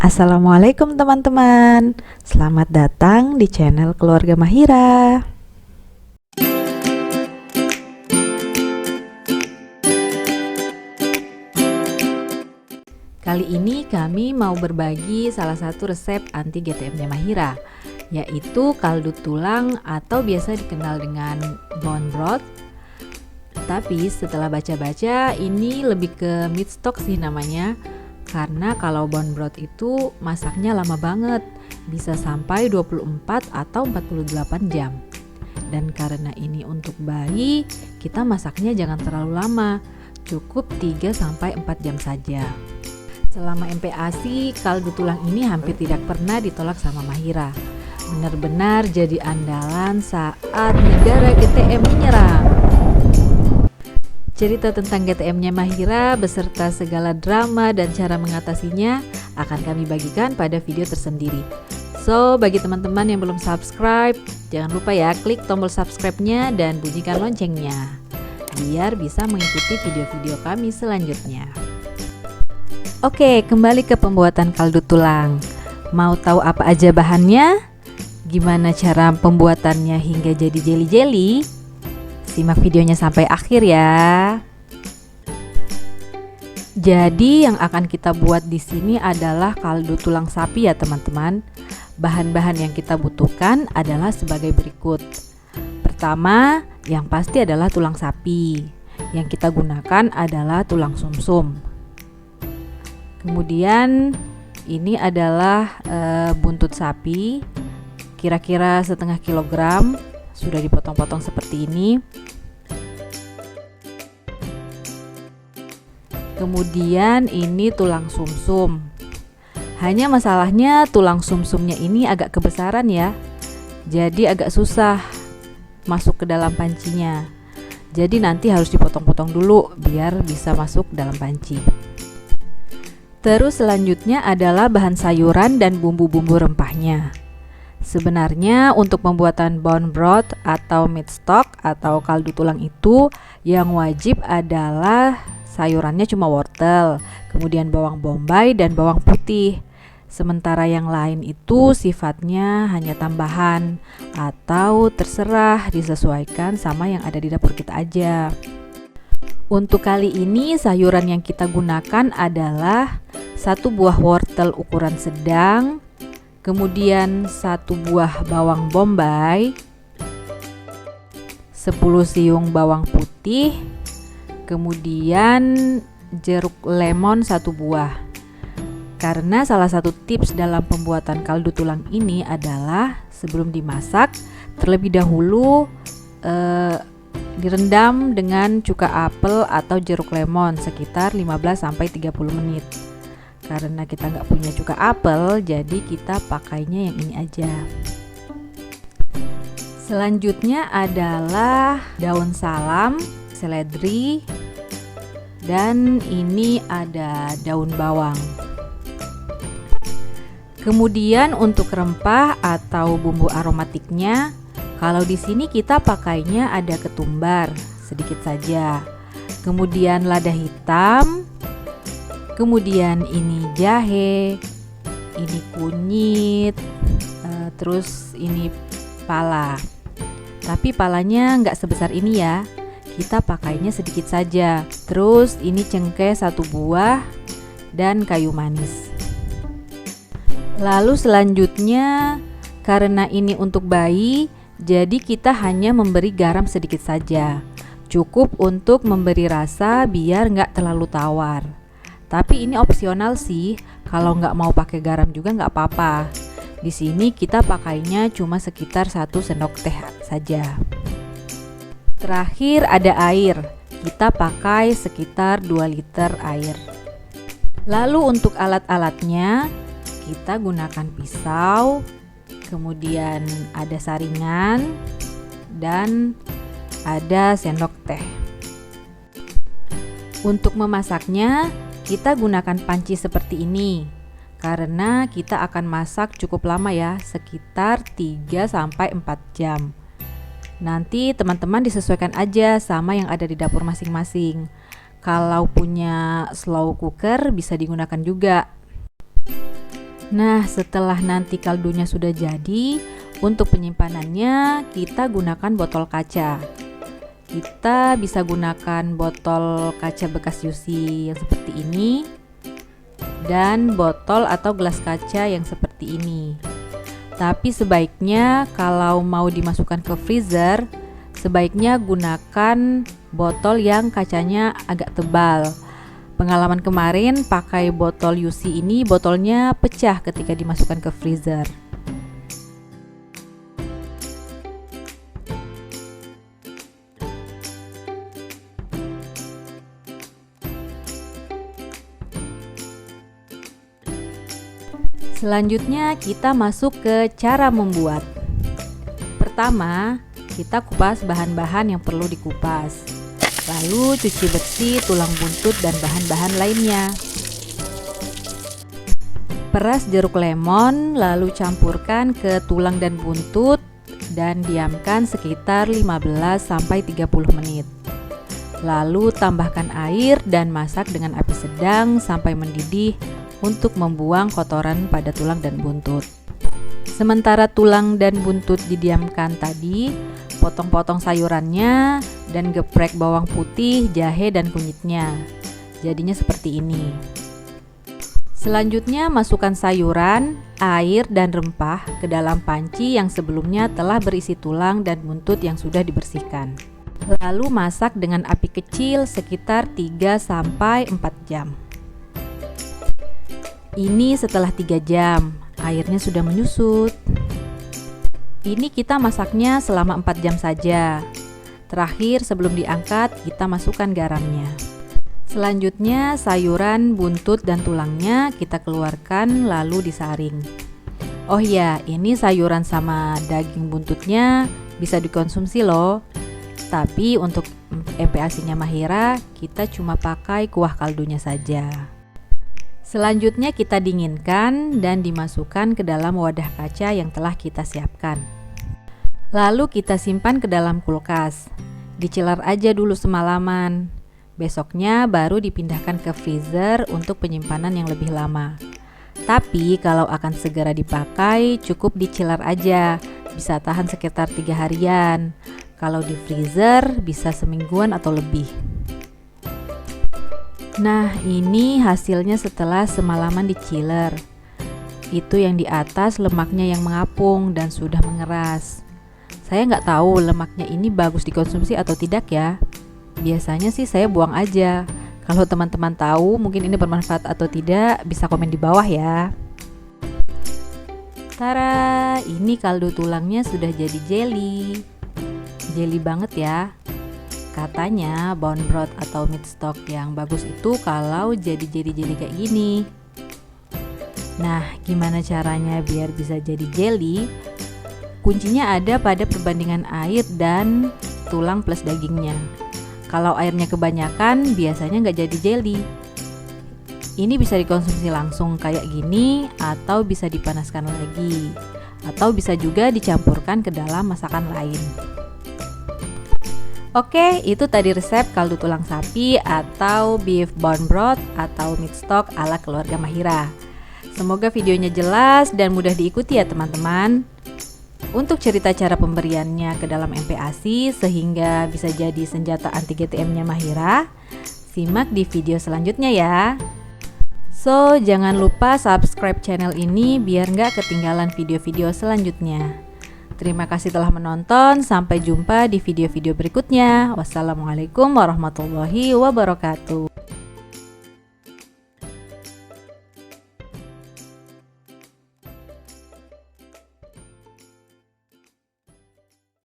Assalamualaikum teman-teman. Selamat datang di channel Keluarga Mahira. Kali ini kami mau berbagi salah satu resep anti GTM-nya Mahira, yaitu kaldu tulang atau biasa dikenal dengan bone broth. Tapi setelah baca-baca, ini lebih ke meat stock sih namanya. Karena kalau bone broth itu masaknya lama banget, bisa sampai 24 atau 48 jam. Dan karena ini untuk bayi, kita masaknya jangan terlalu lama, cukup 3-4 jam saja. Selama MPASI, kaldu tulang ini hampir tidak pernah ditolak sama Mahira. Benar-benar jadi andalan saat negara GTM menyerang. Cerita tentang GTM-nya Mahira beserta segala drama dan cara mengatasinya akan kami bagikan pada video tersendiri. So, bagi teman-teman yang belum subscribe, jangan lupa ya klik tombol subscribe-nya dan bunyikan loncengnya, biar bisa mengikuti video-video kami selanjutnya. Oke, kembali ke pembuatan kaldu tulang. Mau tahu apa aja bahannya? Gimana cara pembuatannya hingga jadi jelly-jelly? Simak videonya sampai akhir ya. Jadi yang akan kita buat di sini adalah kaldu tulang sapi ya teman-teman. Bahan-bahan yang kita butuhkan adalah sebagai berikut. Pertama, yang pasti adalah tulang sapi. Yang kita gunakan adalah tulang sumsum. Kemudian ini adalah buntut sapi, kira-kira setengah kilogram. Sudah dipotong-potong seperti ini. Kemudian ini tulang sumsum. Hanya masalahnya tulang sumsumnya ini agak kebesaran ya. Jadi agak susah masuk ke dalam pancinya. Jadi nanti harus dipotong-potong dulu biar bisa masuk dalam panci. Terus selanjutnya adalah bahan sayuran dan bumbu-bumbu rempahnya. Sebenarnya untuk pembuatan bone broth atau meat stock atau kaldu tulang itu yang wajib adalah sayurannya cuma wortel, kemudian bawang bombay dan bawang putih. Sementara yang lain itu sifatnya hanya tambahan atau terserah disesuaikan sama yang ada di dapur kita aja. Untuk kali ini sayuran yang kita gunakan adalah 1 buah wortel ukuran sedang, kemudian 1 buah bawang bombay, 10 siung bawang putih, kemudian jeruk lemon 1 buah. Karena salah satu tips dalam pembuatan kaldu tulang ini adalah sebelum dimasak terlebih dahulu direndam dengan cuka apel atau jeruk lemon sekitar 15-30 menit. Karena kita nggak punya cuka apel, jadi kita pakainya yang ini aja. Selanjutnya adalah daun salam, seledri, dan ini ada daun bawang. Kemudian untuk rempah atau bumbu aromatiknya, kalau di sini kita pakainya ada ketumbar sedikit saja. Kemudian lada hitam. Kemudian ini jahe, ini kunyit, terus ini pala. Tapi palanya nggak sebesar ini ya, kita pakainya sedikit saja. Terus ini cengkeh 1 buah dan kayu manis. Lalu selanjutnya, karena ini untuk bayi, jadi kita hanya memberi garam sedikit saja. Cukup untuk memberi rasa biar nggak terlalu tawar. Tapi ini opsional sih, kalau nggak mau pakai garam juga nggak apa-apa. Di sini kita pakainya cuma sekitar 1 sendok teh saja. Terakhir ada air, kita pakai sekitar 2 liter air. Lalu untuk alat-alatnya, kita gunakan pisau, kemudian ada saringan, dan ada sendok teh. Untuk memasaknya, kita gunakan panci seperti ini karena kita akan masak cukup lama ya, sekitar 3-4 jam. Nanti teman-teman disesuaikan aja sama yang ada di dapur masing-masing. Kalau punya slow cooker bisa digunakan juga. Nah, setelah nanti kaldunya sudah jadi, untuk penyimpanannya kita gunakan botol kaca. Kita bisa gunakan botol kaca bekas UC yang seperti ini dan botol atau gelas kaca yang seperti ini. Tapi sebaiknya kalau mau dimasukkan ke freezer, sebaiknya gunakan botol yang kacanya agak tebal. Pengalaman kemarin pakai botol UC ini, botolnya pecah ketika dimasukkan ke freezer. Selanjutnya kita masuk ke cara membuat. Pertama, kita kupas bahan-bahan yang perlu dikupas. Lalu cuci bersih tulang buntut dan bahan-bahan lainnya. Peras jeruk lemon, lalu campurkan ke tulang dan buntut dan diamkan sekitar 15-30 menit. Lalu tambahkan air dan masak dengan api sedang sampai mendidih untuk membuang kotoran pada tulang dan buntut. Sementara tulang dan buntut didiamkan tadi, potong-potong sayurannya dan geprek bawang putih, jahe dan kunyitnya. Jadinya seperti ini. Selanjutnya masukkan sayuran, air dan rempah ke dalam panci yang sebelumnya telah berisi tulang dan buntut yang sudah dibersihkan. Lalu masak dengan api kecil sekitar 3-4 jam. Ini setelah 3 jam, airnya sudah menyusut. Ini kita masaknya selama 4 jam saja. Terakhir sebelum diangkat, kita masukkan garamnya. Selanjutnya sayuran, buntut dan tulangnya kita keluarkan lalu disaring. Oh ya, ini sayuran sama daging buntutnya bisa dikonsumsi loh. Tapi untuk MPASI-nya Mahira, kita cuma pakai kuah kaldunya saja. Selanjutnya kita dinginkan dan dimasukkan ke dalam wadah kaca yang telah kita siapkan. Lalu kita simpan ke dalam kulkas. Dicilar aja dulu semalaman. Besoknya baru dipindahkan ke freezer untuk penyimpanan yang lebih lama. Tapi kalau akan segera dipakai, cukup dicilar aja. Bisa tahan sekitar 3 harian. Kalau di freezer bisa semingguan atau lebih. Nah, ini hasilnya setelah semalaman di-chiller. Itu yang di atas lemaknya yang mengapung dan sudah mengeras. Saya nggak tahu lemaknya ini bagus dikonsumsi atau tidak ya. Biasanya sih saya buang aja. Kalau teman-teman tahu mungkin ini bermanfaat atau tidak, bisa komen di bawah ya. Tara, ini kaldu tulangnya sudah jadi jelly. Jelly banget ya. Katanya bone broth atau meat stock yang bagus itu kalau jadi jelly kayak gini. Nah, gimana caranya biar bisa jadi jelly? Kuncinya ada pada perbandingan air dan tulang plus dagingnya. Kalau airnya kebanyakan, biasanya nggak jadi jelly. Ini bisa dikonsumsi langsung kayak gini, atau bisa dipanaskan lagi, atau bisa juga dicampurkan ke dalam masakan lain. Oke, itu tadi resep kaldu tulang sapi atau beef bone broth atau meat stock ala keluarga Mahira. Semoga videonya jelas dan mudah diikuti ya teman-teman. Untuk cerita cara pemberiannya ke dalam MPASI sehingga bisa jadi senjata anti GTM-nya Mahira, simak di video selanjutnya ya. So, jangan lupa subscribe channel ini biar nggak ketinggalan video-video selanjutnya. Terima kasih telah menonton, sampai jumpa di video-video berikutnya. Wassalamualaikum warahmatullahi wabarakatuh.